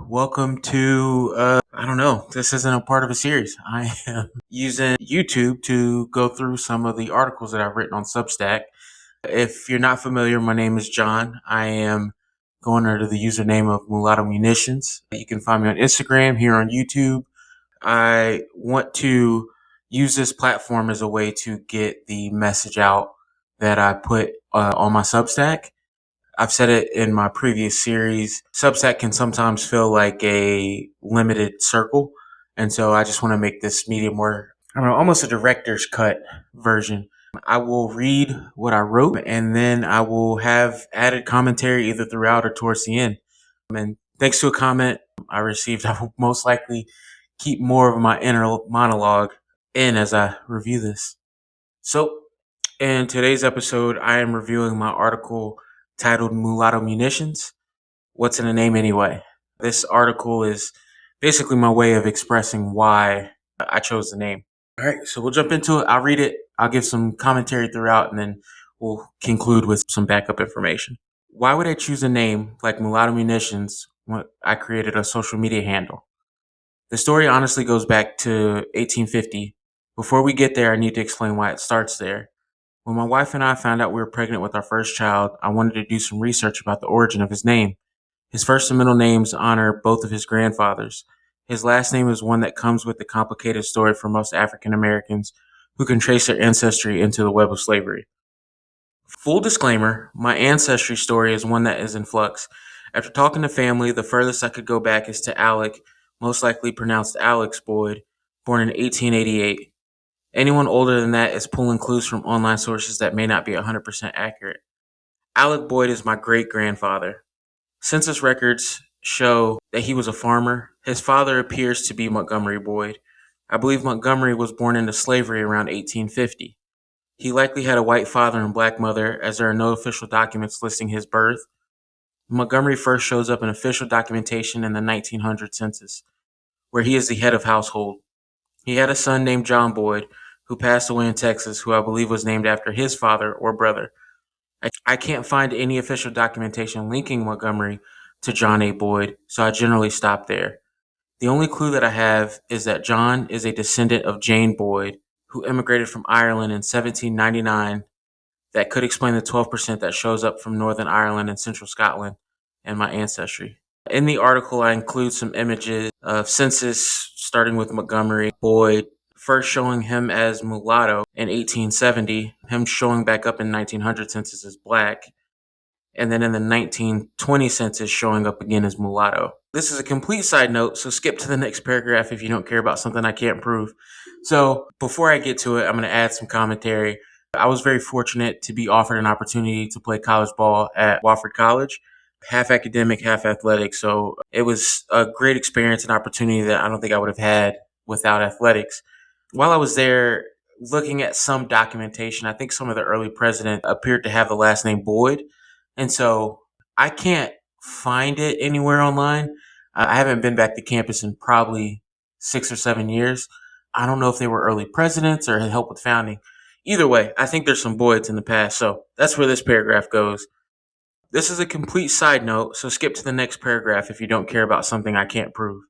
Welcome to, I don't know, this isn't a part of a series. I am using YouTube to go through some of the articles that I've written on Substack. If you're not familiar, my name is John. I am going under the username of Mulatto Munitions. You can find me on Instagram, here on YouTube. I want to use this platform as a way to get the message out that I put on my Substack. I've said it in my previous series. Substack can sometimes feel like a limited circle. And so I just want to make this medium more, I don't know, almost a director's cut version. I will read what I wrote and then I will have added commentary either throughout or towards the end. And thanks to a comment I received, I will most likely keep more of my inner monologue in as I review this. So in today's episode, I am reviewing my article titled Mulatto Munitions. What's in a name anyway? This article is basically my way of expressing why I chose the name. All right, so we'll jump into it. I'll read it. I'll give some commentary throughout, and then we'll conclude with some backup information. Why would I choose a name like Mulatto Munitions when I created a social media handle? The story honestly goes back to 1850. Before we get there, I need to explain why it starts there. When my wife and I found out we were pregnant with our first child, I wanted to do some research about the origin of his name. His first and middle names honor both of his grandfathers. His last name is one that comes with the complicated story for most African Americans who can trace their ancestry into the web of slavery. Full disclaimer, my ancestry story is one that is in flux. After talking to family, the furthest I could go back is to Alec, most likely pronounced Alex Boyd, born in 1888. Anyone older than that is pulling clues from online sources that may not be 100% accurate. Alec Boyd is my great-grandfather. Census records show that he was a farmer. His father appears to be Montgomery Boyd. I believe Montgomery was born into slavery around 1850. He likely had a white father and black mother, as there are no official documents listing his birth. Montgomery first shows up in official documentation in the 1900 census, where he is the head of household. He had a son named John Boyd, who passed away in Texas, who I believe was named after his father or brother. I can't find any official documentation linking Montgomery to John A. Boyd, so I generally stop there. The only clue that I have is that John is a descendant of Jane Boyd, who immigrated from Ireland in 1799. That could explain the 12% that shows up from Northern Ireland and Central Scotland and my ancestry. In the article, I include some images of census, starting with Montgomery Boyd, first showing him as mulatto in 1870, him showing back up in 1900 census as black, and then in the 1920 census showing up again as mulatto. This is a complete side note, so skip to the next paragraph if you don't care about something I can't prove. So before I get to it, I'm going to add some commentary. I was very fortunate to be offered an opportunity to play college ball at Wofford College, half academic, half athletic. So it was a great experience and opportunity that I don't think I would have had without athletics. While I was there, looking at some documentation, I think some of the early presidents appeared to have the last name Boyd. And so I can't find it anywhere online. I haven't been back to campus in probably 6 or 7 years. I don't know if they were early presidents or had helped with founding. Either way, I think there's some Boyds in the past. So that's where this paragraph goes. This is a complete side note, so skip to the next paragraph if you don't care about something I can't prove.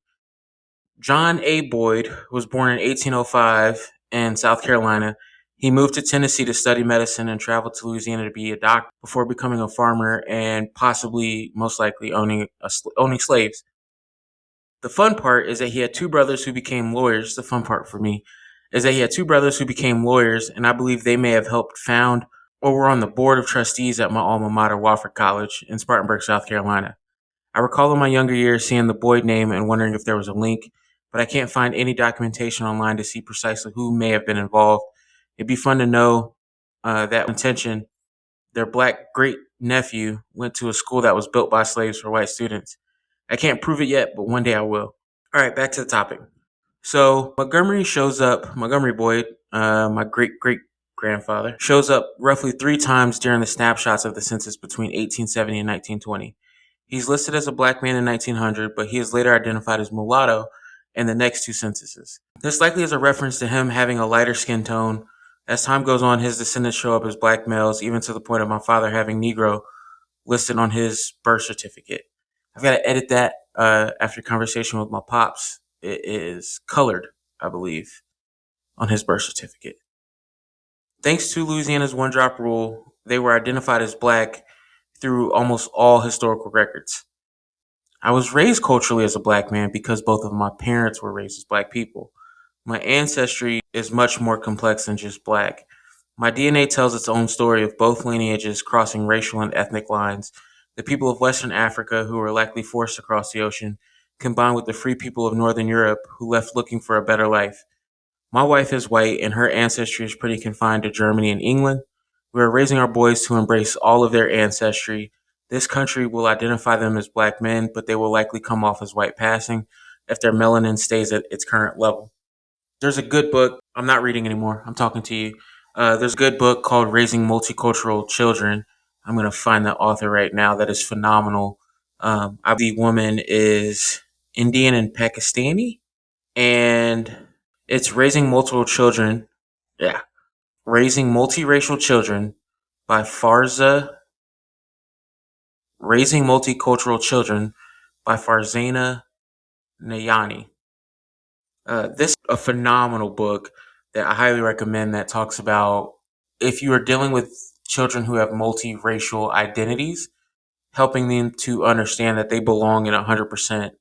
John A. Boyd was born in 1805 in South Carolina. He moved to Tennessee to study medicine and traveled to Louisiana to be a doctor before becoming a farmer and possibly, most likely, owning slaves. The fun part is that he had two brothers who became lawyers. The fun part for me is that he had two brothers who became lawyers, and I believe they may have helped found or were on the board of trustees at my alma mater, Wofford College, in Spartanburg, South Carolina. I recall in my younger years seeing the Boyd name and wondering if there was a link, but I can't find any documentation online to see precisely who may have been involved. It'd be fun to know that intention. Their black great-nephew went to a school that was built by slaves for white students. I can't prove it yet, but one day I will. All right, back to the topic. So Montgomery Boyd, my great-great-grandfather, shows up roughly 3 times during the snapshots of the census between 1870 and 1920. He's listed as a black man in 1900, but he is later identified as mulatto in the next 2 censuses. This likely is a reference to him having a lighter skin tone. As time goes on, his descendants show up as black males, even to the point of my father having Negro listed on his birth certificate. I've got to edit that after conversation with my pops, it is colored, I believe, on his birth certificate. Thanks to Louisiana's one drop rule, they were identified as black through almost all historical records. I was raised culturally as a black man because both of my parents were raised as black people. My ancestry is much more complex than just black. My DNA tells its own story of both lineages crossing racial and ethnic lines. The people of Western Africa, who were likely forced across the ocean, combined with the free people of Northern Europe, who left looking for a better life. My wife is white, and her ancestry is pretty confined to Germany and England. We are raising our boys to embrace all of their ancestry. This country will identify them as black men, but they will likely come off as white passing if their melanin stays at its current level. There's a good book. I'm not reading anymore. I'm talking to you. There's a good book called Raising Multicultural Children. I'm going to find the author right now. That is phenomenal. I believe the woman is Indian and Pakistani, and it's Raising Multiple Children. Yeah. Raising Multiracial Children by Raising Multicultural Children by Farzana Nayani. This is a phenomenal book that I highly recommend that talks about if you are dealing with children who have multiracial identities, helping them to understand that they belong in 100%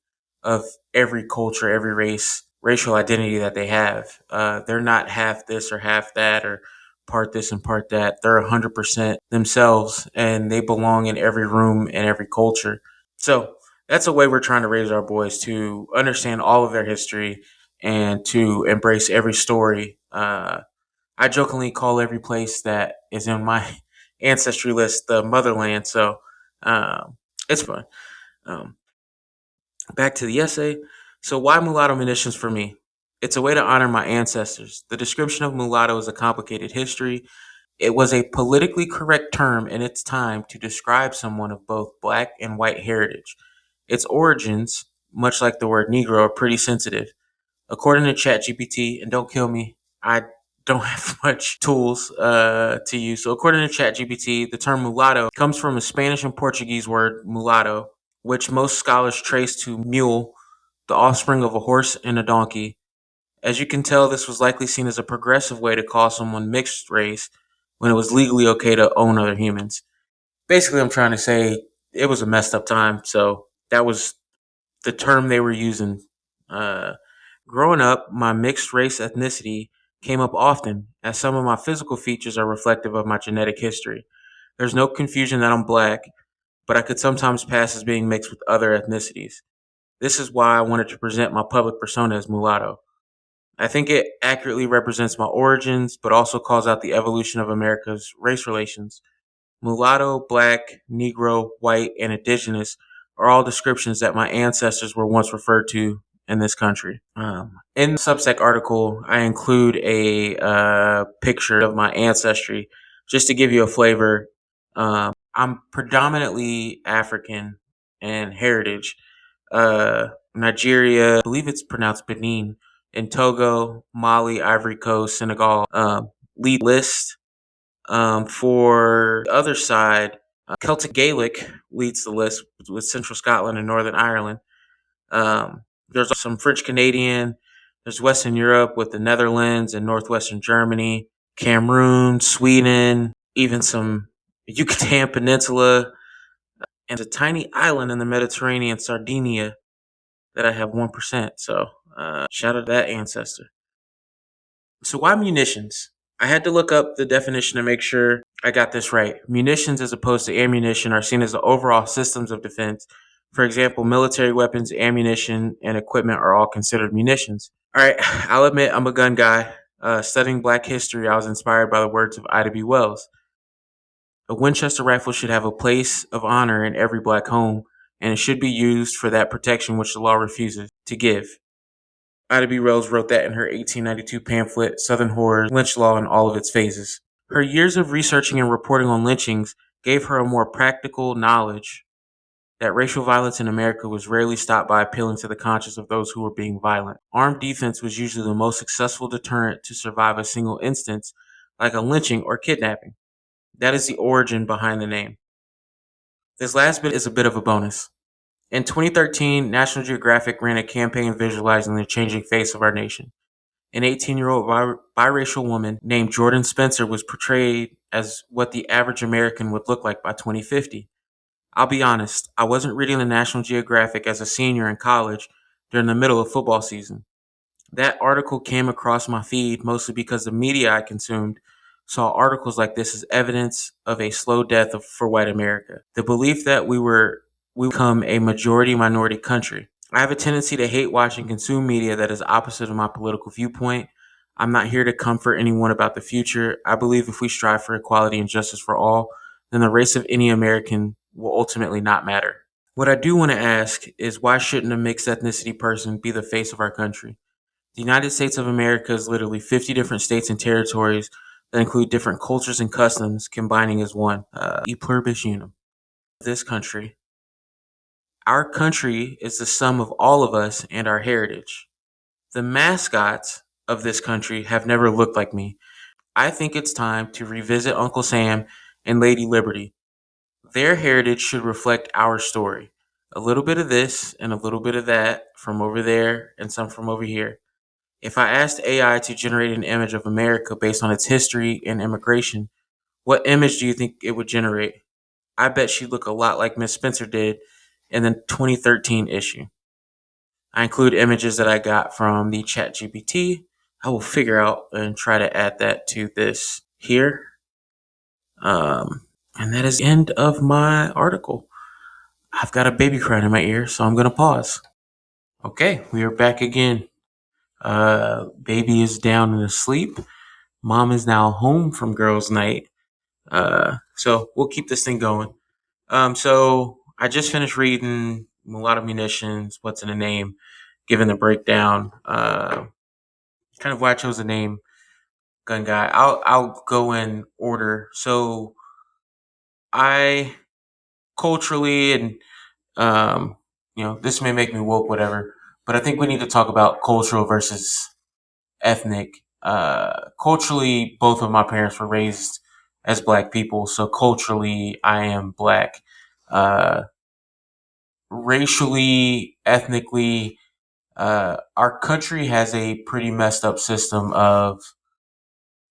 of every culture, every race, racial identity that they have. They're not half this or half that or part this and part that. They're 100% themselves and they belong in every room and every culture. So that's a way we're trying to raise our boys to understand all of their history and to embrace every story. I jokingly call every place that is in my ancestry list the motherland. So it's fun. Um, Back to the essay. So, why mulatto munitions for me? It's a way to honor my ancestors. The description of mulatto is a complicated history. It was a politically correct term in its time to describe someone of both black and white heritage. Its origins, much like the word Negro, are pretty sensitive. According to ChatGPT, and don't kill me, I don't have much tools to use. So, according to ChatGPT, the term mulatto comes from a Spanish and Portuguese word mulatto, which most scholars trace to mule, the offspring of a horse and a donkey. As you can tell, this was likely seen as a progressive way to call someone mixed race when it was legally okay to own other humans. Basically, I'm trying to say it was a messed up time, so that was the term they were using. Uh, Growing up, my mixed race ethnicity came up often, as some of my physical features are reflective of my genetic history. There's no confusion that I'm black, but I could sometimes pass as being mixed with other ethnicities. This is why I wanted to present my public persona as mulatto. I think it accurately represents my origins, but also calls out the evolution of America's race relations. Mulatto, black, Negro, white, and indigenous are all descriptions that my ancestors were once referred to in this country. In the Substack article, I include a picture of my ancestry just to give you a flavor. I'm predominantly African and heritage. Nigeria, I believe it's pronounced Benin, and Togo, Mali, Ivory Coast, Senegal lead list. For the other side, Celtic Gaelic leads the list with Central Scotland and Northern Ireland. There's some French Canadian. There's Western Europe with the Netherlands and Northwestern Germany, Cameroon, Sweden, even some Yucatan Peninsula, and a tiny island in the Mediterranean, Sardinia, that I have 1%. So shout out to that ancestor. So why munitions? I had to look up the definition to make sure I got this right. Munitions, as opposed to ammunition, are seen as the overall systems of defense. For example, military weapons, ammunition, and equipment are all considered munitions. All right, I'll admit I'm a gun guy. Studying black history, I was inspired by the words of Ida B. Wells. A Winchester rifle should have a place of honor in every black home, and it should be used for that protection which the law refuses to give. Ida B. Wells wrote that in her 1892 pamphlet, Southern Horrors, Lynch Law in All of Its Phases. Her years of researching and reporting on lynchings gave her a more practical knowledge that racial violence in America was rarely stopped by appealing to the conscience of those who were being violent. Armed defense was usually the most successful deterrent to survive a single instance, like a lynching or kidnapping. That is the origin behind the name. This last bit is a bit of a bonus. In 2013, National Geographic ran a campaign visualizing the changing face of our nation. An 18-year-old biracial woman named Jordan Spencer was portrayed as what the average American would look like by 2050. I'll be honest, I wasn't reading the National Geographic as a senior in college during the middle of football season. That article came across my feed mostly because the media I consumed saw articles like this as evidence of a slow death for white America. The belief that we become a majority minority country. I have a tendency to hate watch and consume media that is opposite of my political viewpoint. I'm not here to comfort anyone about the future. I believe if we strive for equality and justice for all, then the race of any American will ultimately not matter. What I do want to ask is why shouldn't a mixed ethnicity person be the face of our country? The United States of America is literally 50 different states and territories that include different cultures and customs combining as one. E pluribus unum. This country. Our country is the sum of all of us and our heritage. The mascots of this country have never looked like me. I think it's time to revisit Uncle Sam and Lady Liberty. Their heritage should reflect our story. A little bit of this and a little bit of that from over there and some from over here. If I asked AI to generate an image of America based on its history and immigration, what image do you think it would generate? I bet she'd look a lot like Miss Spencer did in the 2013 issue. I include images that I got from the Chat GPT. I will figure out and try to add that to this here. And that is the end of my article. I've got a baby crying in my ear, so I'm going to pause. Okay, we are back again. Baby is down and asleep. Mom is now home from girls' night. So we'll keep this thing going. So I just finished reading Mulatto Munitions, What's in a Name, given the breakdown. Kind of why I chose the name Gun Guy. I'll go in order. So I culturally and this may make me woke, whatever, but I think we need to talk about cultural versus ethnic. Culturally, both of my parents were raised as black people, so culturally, I am black. Uh, Racially, ethnically, our country has a pretty messed up system of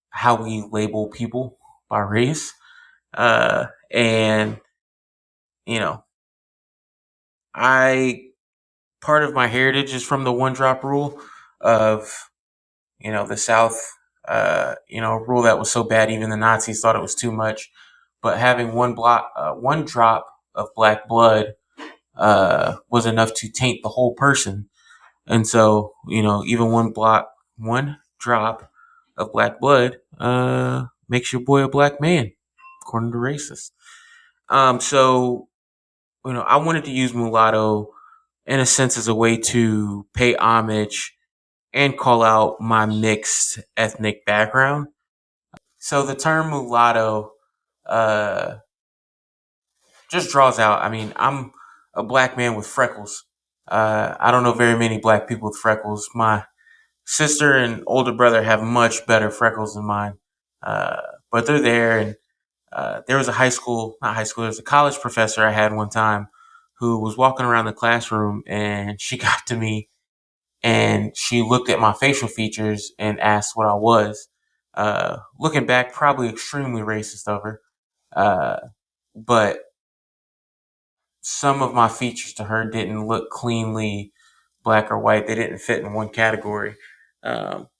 how we label people by race. And, you know, I, part of my heritage is from the one drop rule of, the South, rule that was so bad, even the Nazis thought it was too much. But having one drop of black blood, was enough to taint the whole person. And so, even one drop of black blood, makes your boy a black man, according to racists. So, I wanted to use mulatto in a sense as a way to pay homage and call out my mixed ethnic background. So the term mulatto, uh, just draws out. I mean, I'm a black man with freckles. I don't know very many black people with freckles. My sister and older brother have much better freckles than mine. Uh, but they're there. And there was there was a college professor I had one time who was walking around the classroom and she got to me and she looked at my facial features and asked what I was. Looking back, probably extremely racist of her. Uh, but some of my features to her didn't look cleanly black or white. They didn't fit in one category.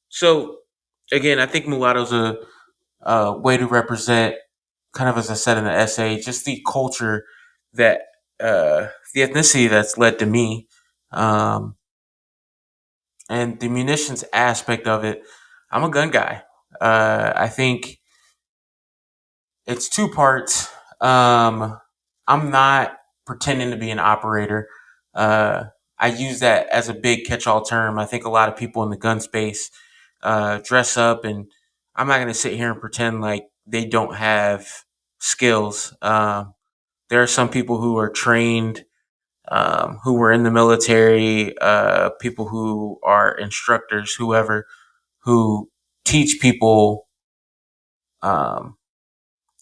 So again, I think mulatto's a way to represent, kind of as I said in the essay, just the culture that the ethnicity that's led to me, and the munitions aspect of it. I'm a gun guy. I think it's two parts. I'm not pretending to be an operator. I use that as a big catch-all term. I think a lot of people in the gun space dress up, and I'm not going to sit here and pretend like they don't have skills. There are some people who are trained, who were in the military, people who are instructors, whoever, who teach people um,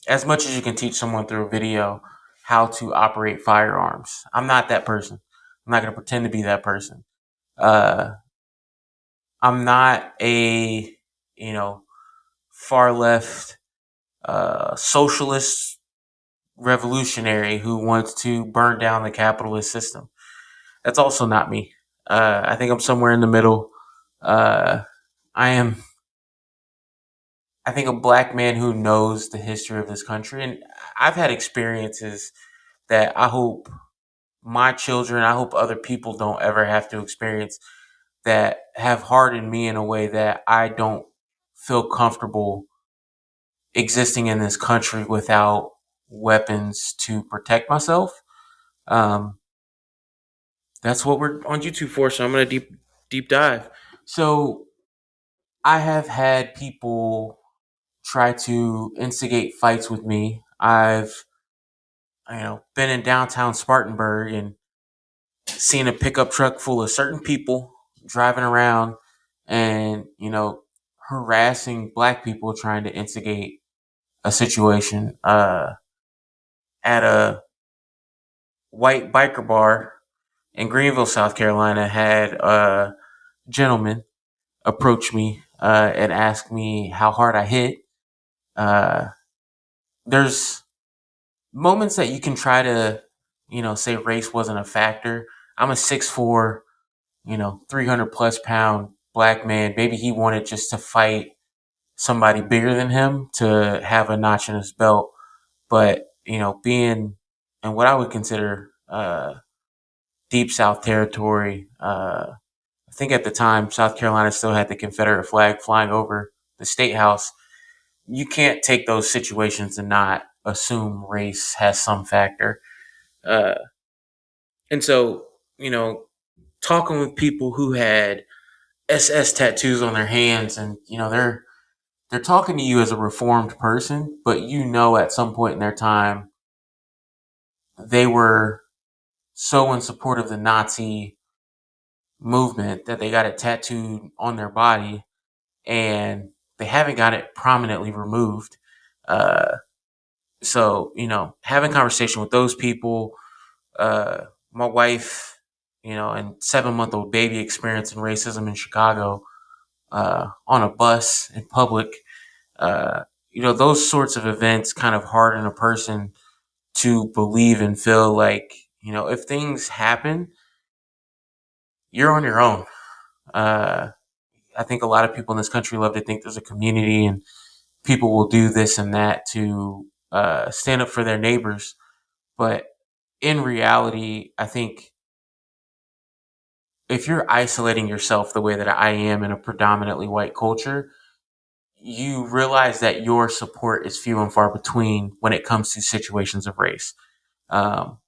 as much as you can teach someone through a video how to operate firearms. I'm not that person. I'm not going to pretend to be that person. Uh, I'm not a, you know, far left socialist revolutionary who wants to burn down the capitalist system. That's also not me. I think I'm somewhere in the middle. Uh, I am, I think, a black man who knows the history of this country. And I've had experiences that I hope my children, I hope other people don't ever have to experience, that have hardened me in a way that I don't feel comfortable existing in this country without weapons to protect myself. Um, that's what we're on YouTube for. So I'm gonna deep dive. So I have had people try to instigate fights with me. I've been in downtown Spartanburg and seen a pickup truck full of certain people driving around and harassing black people trying to instigate a situation. At a white biker bar in Greenville, South Carolina, had a gentleman approach me and ask me how hard I hit. Uh, there's moments that you can try to, say race wasn't a factor. I'm a 6'4", 300 plus pound black man. Maybe he wanted just to fight somebody bigger than him to have a notch in his belt. But, being in what I would consider deep South territory, I think at the time South Carolina still had the Confederate flag flying over the state house. You can't take those situations and not assume race has some factor. Uh, and so, talking with people who had SS tattoos on their hands, and they're talking to you as a reformed person, but at some point in their time they were so in support of the Nazi movement that they got it tattooed on their body, and they haven't got it prominently removed. Uh, so having conversation with those people, uh, my wife, and 7-month-old baby experiencing racism in Chicago on a bus in public. Uh, those sorts of events kind of harden a person to believe and feel like, if things happen, you're on your own. Uh, I think a lot of people in this country love to think there's a community and people will do this and that to stand up for their neighbors. But in reality, I think if you're isolating yourself the way that I am in a predominantly white culture, you realize that your support is few and far between when it comes to situations of race. Um,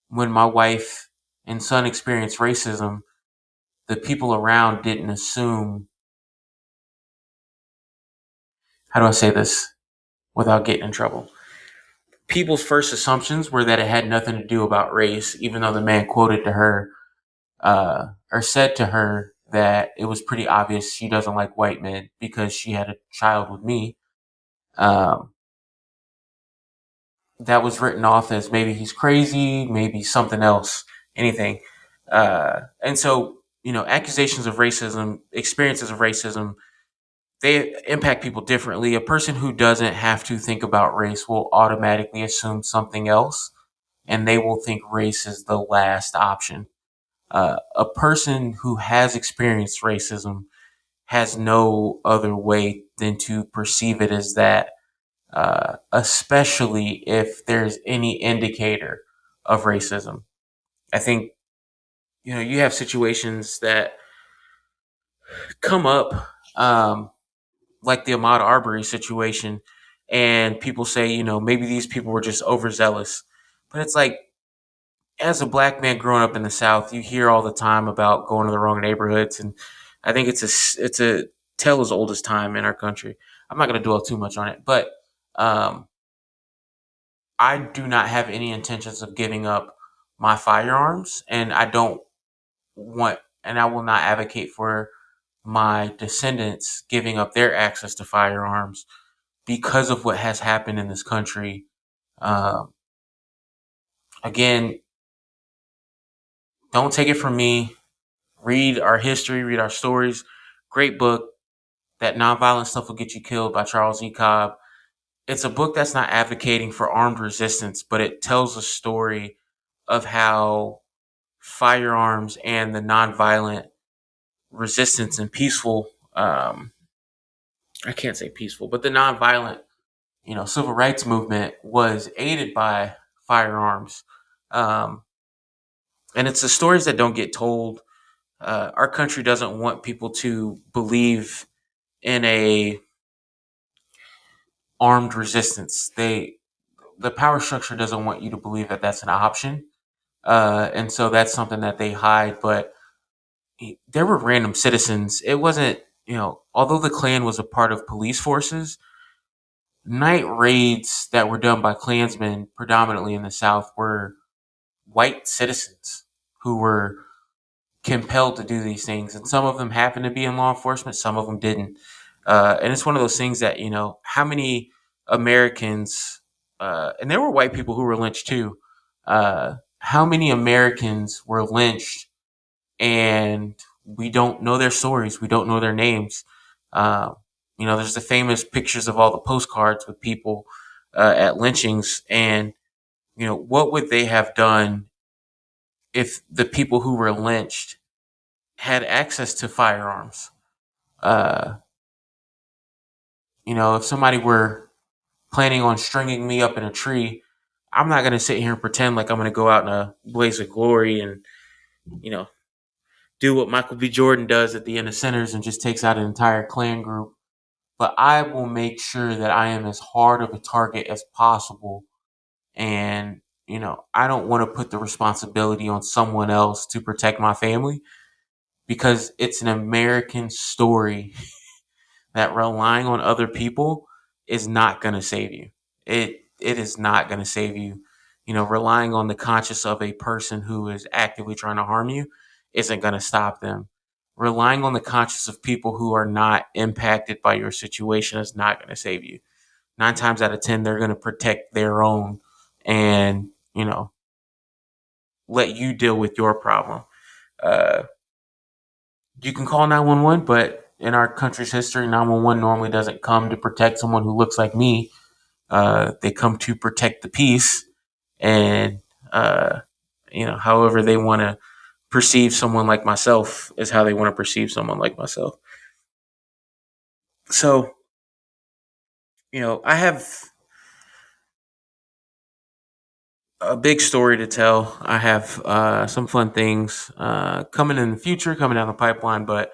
when my wife and son experienced racism, the people around didn't assume, how do I say this without getting in trouble? People's first assumptions were that it had nothing to do about race, even though the man quoted to her or said to her that it was pretty obvious she doesn't like white men because she had a child with me. Um, that was written off as maybe he's crazy, maybe something else, anything. And so, accusations of racism, experiences of racism, they impact people differently. A person who doesn't have to think about race will automatically assume something else, and they will think race is the last option. A person who has experienced racism has no other way than to perceive it as that, especially if there's any indicator of racism. I think, you have situations that come up, like the Ahmaud Arbery situation, and people say, maybe these people were just overzealous. But it's like, as a black man growing up in the South, you hear all the time about going to the wrong neighborhoods, and I think it's a tale as old as time in our country. I'm not going to dwell too much on it, but um, I do not have any intentions of giving up my firearms, and I will not advocate for my descendants giving up their access to firearms because of what has happened in this country. Um, again, Don't take it from me. Read our history, read our stories. Great book. That Nonviolent Stuff Will Get You Killed by Charles E. Cobb. It's a book that's not advocating for armed resistance, but it tells a story of how firearms and the nonviolent resistance and peaceful, I can't say peaceful, but the nonviolent, civil rights movement was aided by firearms. Um, and it's the stories that don't get told. Our country doesn't want people to believe in a armed resistance. The power structure doesn't want you to believe that that's an option. And so that's something that they hide. But there were random citizens. It wasn't, although the Klan was a part of police forces, night raids that were done by Klansmen, predominantly in the South, were white citizens who were compelled to do these things. And some of them happened to be in law enforcement, some of them didn't. And it's one of those things that, how many Americans, and there were white people who were lynched too, how many Americans were lynched and we don't know their stories, we don't know their names. Uh, there's the famous pictures of all the postcards with people at lynchings, and what would they have done if the people who were lynched had access to firearms? Uh, if somebody were planning on stringing me up in a tree, I'm not going to sit here and pretend like I'm going to go out in a blaze of glory and, you know, do what Michael B. Jordan does at the end of Sinners and just takes out an entire Klan group. But I will make sure that I am as hard of a target as possible. And, I don't want to put the responsibility on someone else to protect my family because it's an American story that relying on other people is not going to save you. It is not going to save you. Relying on the conscience of a person who is actively trying to harm you isn't going to stop them. Relying on the conscience of people who are not impacted by your situation is not going to save you. 9 times out of 10, they're going to protect their own and, let you deal with your problem. Uh, you can call 911, but in our country's history, 911 normally doesn't come to protect someone who looks like me. They come to protect the peace, and uh, however they want to perceive someone like myself is how they want to perceive someone like myself. So, I have a big story to tell. I have some fun things coming in the future, coming down the pipeline. But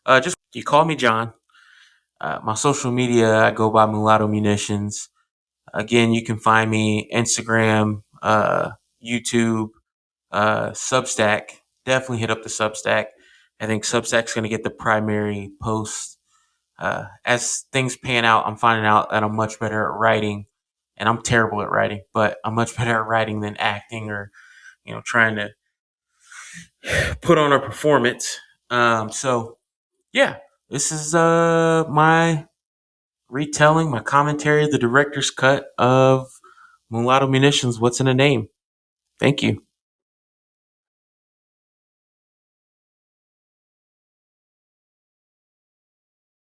just you call me John. My social media, I go by Mulatto Munitions. Again, you can find me Instagram, YouTube, Substack. Definitely hit up the Substack. I think Substack's going to get the primary post. As things pan out, I'm finding out that I'm much better at writing, and I'm terrible at writing, but I'm much better at writing than acting or trying to put on a performance. So yeah, this is my retelling, my commentary, the director's cut of Mulatto Munitions. What's in a name? Thank you.